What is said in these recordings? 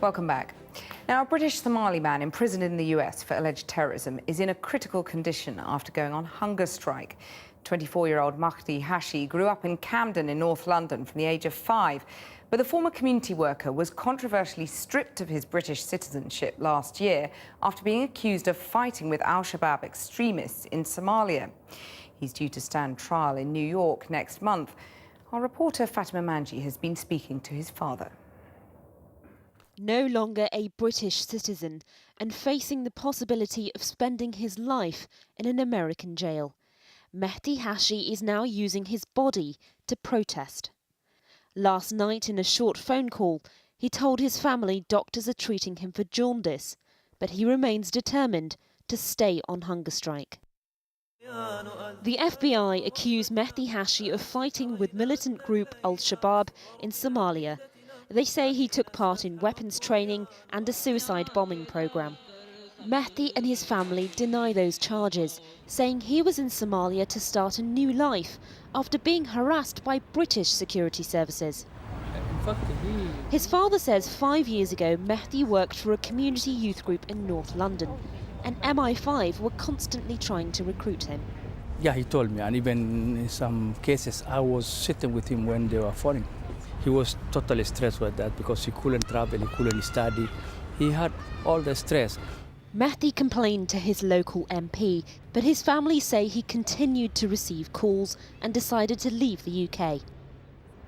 Welcome back. Now, a British Somali man imprisoned in the US for alleged terrorism is in a critical condition after going on hunger strike. 24-year-old Mahdi Hashi grew up in Camden in North London from the age of 5, but the former community worker was controversially stripped of his British citizenship last year after being accused of fighting with al-Shabaab extremists in Somalia. He's due to stand trial in New York next month. Our reporter Fatima Manji has been speaking to his father. No longer a British citizen and facing the possibility of spending his life in an American jail, Mahdi Hashi is now using his body to protest. Last night, in a short phone call, he told his family doctors are treating him for jaundice, but he remains determined to stay on hunger strike. The FBI accused Mahdi Hashi of fighting with militant group al-Shabaab in Somalia. They say he took part in weapons training and a suicide bombing program. Mahdi and his family deny those charges, saying he was in Somalia to start a new life after being harassed by British security services. His father says 5 years ago Mahdi worked for a community youth group in North London, and MI5 were constantly trying to recruit him. Yeah, he told me, and even in some cases I was sitting with him when they were falling. He was totally stressed with that because he couldn't travel, he couldn't study. He had all the stress. Mahdi complained to his local MP, but his family say he continued to receive calls and decided to leave the UK.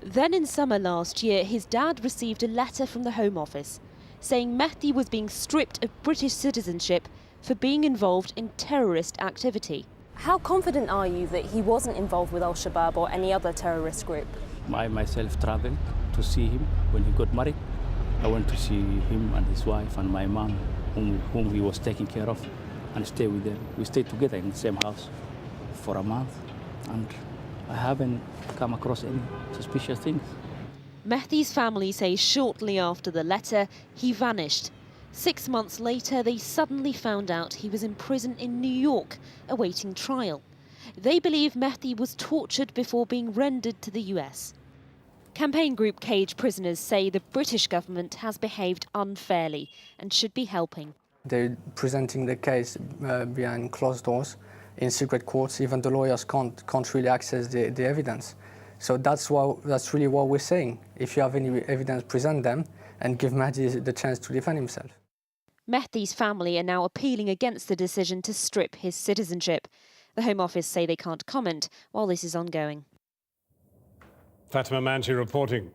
Then in summer last year, his dad received a letter from the Home Office saying Mahdi was being stripped of British citizenship for being involved in terrorist activity. How confident are you that he wasn't involved with al-Shabaab or any other terrorist group? I myself traveled to see him when he got married. I went to see him and his wife and my mom, whom he was taking care of, and stay with them. We stayed together in the same house for a month, and I haven't come across any suspicious things. Mahdi's family say shortly after the letter, he vanished. 6 months later, they suddenly found out he was in prison in New York, awaiting trial. They believe Mahdi was tortured before being rendered to the US. Campaign group Cage Prisoners say the British government has behaved unfairly and should be helping. They're presenting the case behind closed doors in secret courts. Even the lawyers can't really access the evidence. So that's really what we're saying. If you have any evidence, present them and give Mahdi the chance to defend himself. Mahdi's family are now appealing against the decision to strip his citizenship. The Home Office say they can't comment while this is ongoing. Fatima Manji reporting.